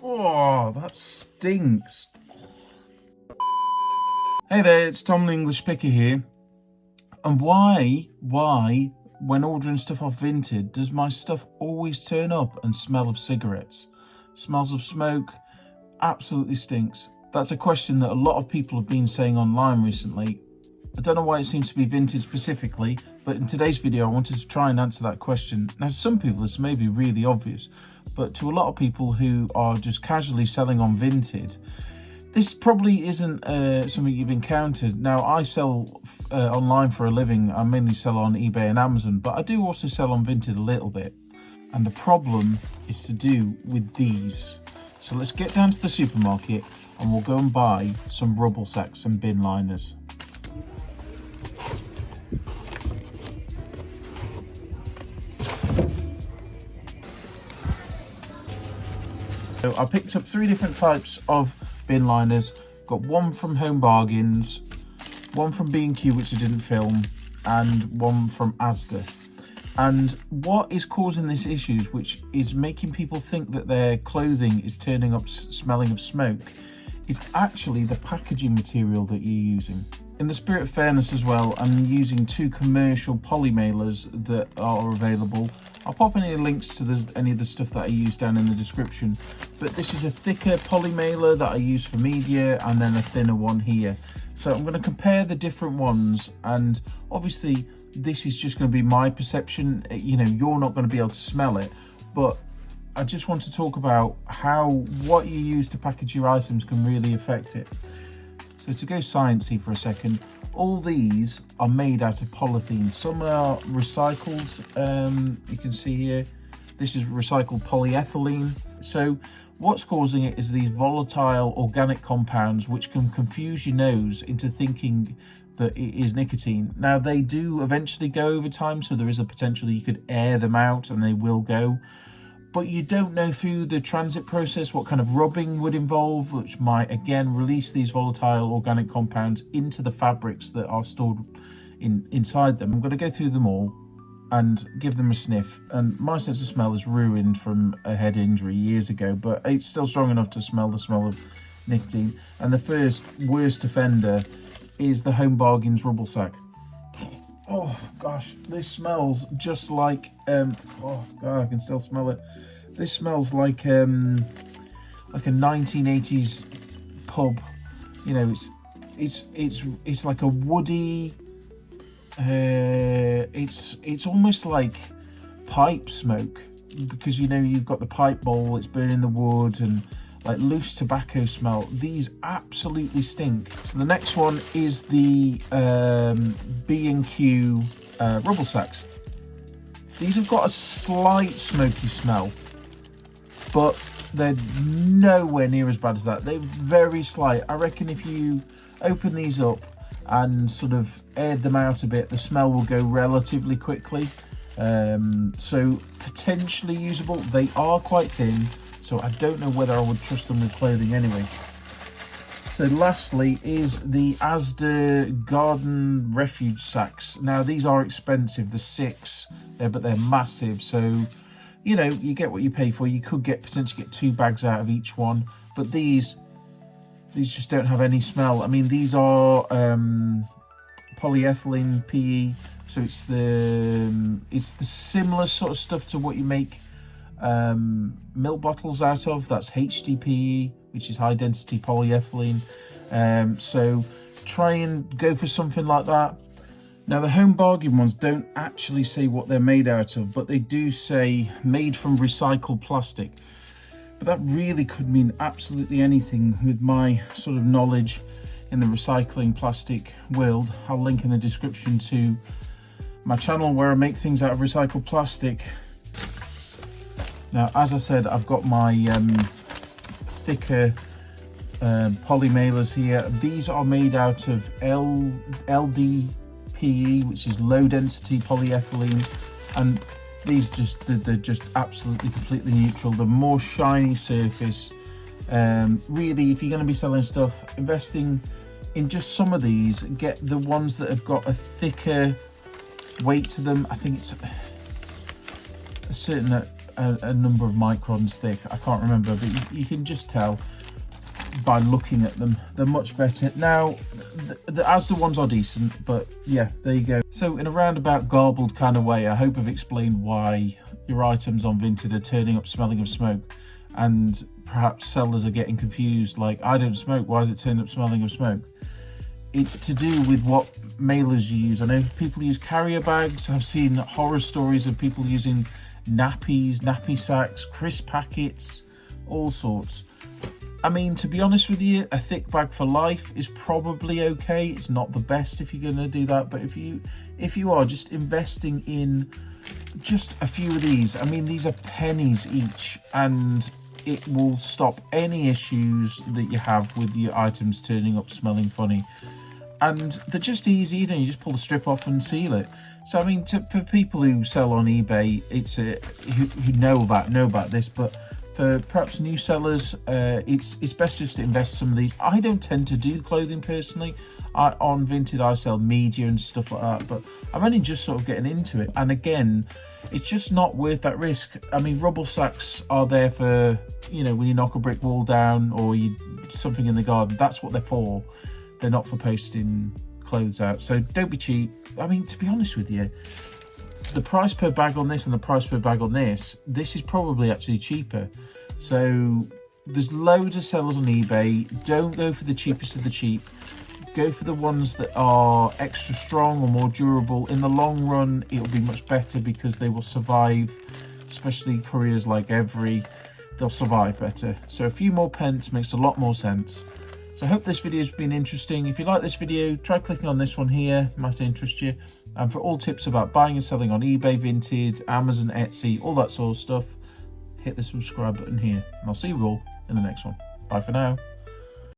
Oh, that stinks. Hey there, it's Tom the English Picker here. And why, when ordering stuff off Vinted, does my stuff always turn up and smell of cigarettes? Smells of smoke, absolutely stinks. That's a question that a lot of people have been saying online recently. I don't know why it seems to be Vinted specifically, but in today's video I wanted to try and answer that question. Now, to some people this may be really obvious, but to a lot of people who are just casually selling on Vinted, this probably isn't something you've encountered. Now, I sell online for a living. I mainly sell on eBay and Amazon, but I do also sell on Vinted a little bit. And the problem is to do with these. So let's get down to the supermarket and we'll go and buy some rubble sacks and bin liners. So I picked up 3 different types of bin liners. Got one from Home Bargains, one from B&Q which I didn't film, and one from Asda. And what is causing this issues, which is making people think that their clothing is turning up smelling of smoke, is actually the packaging material that you're using. In the spirit of fairness as well, I'm using 2 commercial poly mailers that are available. I'll pop any links to any of the stuff that I use down in the description. But this is a thicker poly mailer that I use for media, and then a thinner one here. So I'm going to compare the different ones, and obviously this is just going to be my perception. You know, you're not going to be able to smell it, but I just want to talk about how what you use to package your items can really affect it. So to go sciencey for a second, all these are made out of polythene. Some are recycled, you can see here, this is recycled polyethylene. So what's causing it is these volatile organic compounds which can confuse your nose into thinking that it is nicotine. Now, they do eventually go over time, so there is a potential that you could air them out and they will go. But you don't know through the transit process what kind of rubbing would involve, which might again release these volatile organic compounds into the fabrics that are stored inside them. I'm going to go through them all and give them a sniff. And my sense of smell is ruined from a head injury years ago, but it's still strong enough to smell the smell of nicotine. And the first worst offender is the Home Bargains rubble sack. Oh gosh, this smells just like oh god, I can still smell it. This smells like a 1980s pub. You know, it's like a woody. It's almost like pipe smoke, because you know you've got the pipe bowl, it's burning the wood, and like loose tobacco smell. These absolutely stink. So the next one is the B&Q rubble sacks. These have got a slight smoky smell, but they're nowhere near as bad as that. They're very slight. I reckon if you open these up and sort of aired them out a bit, the smell will go relatively quickly. So potentially usable. They are quite thin, so I don't know whether I would trust them with clothing anyway. So lastly is the Asda garden refuge sacks. Now, these are expensive, the 6, but they're massive, so you know, you get what you pay for. You could potentially get 2 bags out of each one, but these just don't have any smell. I mean, these are polyethylene PE, so it's the similar sort of stuff to what you make milk bottles out of. That's HDPE, which is high density polyethylene. So try and go for something like that. Now, the Home Bargain ones don't actually say what they're made out of, but they do say made from recycled plastic. But that really could mean absolutely anything with my sort of knowledge in the recycling plastic world. I'll link in the description to my channel where I make things out of recycled plastic. Now, as I said, I've got my thicker poly mailers here. These are made out of LDPE, which is low density polyethylene, and these they're just absolutely completely neutral. The more shiny surface. Really, if you're going to be selling stuff, investing in just some of these, get the ones that have got a thicker weight to them. I think it's a certain a number of microns thick. I can't remember, but you can just tell by looking at them. They're much better. Now, the Asda ones are decent, but yeah, there you go. So in a roundabout, garbled kind of way, I hope I've explained why your items on Vinted are turning up smelling of smoke, and perhaps sellers are getting confused, like, I don't smoke, why is it turning up smelling of smoke? It's to do with what mailers you use. I know people use carrier bags. I've seen horror stories of people using nappies, nappy sacks, crisp packets, all sorts. I mean, to be honest with you, a thick bag for life is probably okay. It's not the best if you're going to do that, but if you are just investing in just a few of these, I mean, these are pennies each, and it will stop any issues that you have with your items turning up smelling funny. And they're just easy, you know, you just pull the strip off and seal it. So I mean, for people who sell on eBay, it's who know about this, but for perhaps new sellers, it's best just to invest some of these. I don't tend to do clothing personally. On Vinted, I sell media and stuff like that, but I'm only just sort of getting into it. And again, it's just not worth that risk. I mean, rubble sacks are there for, you know, when you knock a brick wall down or you something in the garden. That's what they're for. They're not for posting clothes out. So don't be cheap. I mean, to be honest with you, the price per bag on this and the price per bag on this is probably actually cheaper. So there's loads of sellers on eBay. Don't go for the cheapest of the cheap. Go for the ones that are extra strong or more durable. In the long run, it'll be much better because they will survive, especially couriers like Every. They'll survive better. So a few more pence makes a lot more sense. So I hope this video has been interesting. If you like this video, try clicking on this one here. It might interest you. And for all tips about buying and selling on eBay, Vinted, Amazon, Etsy, all that sort of stuff, hit the subscribe button here. And I'll see you all in the next one. Bye for now.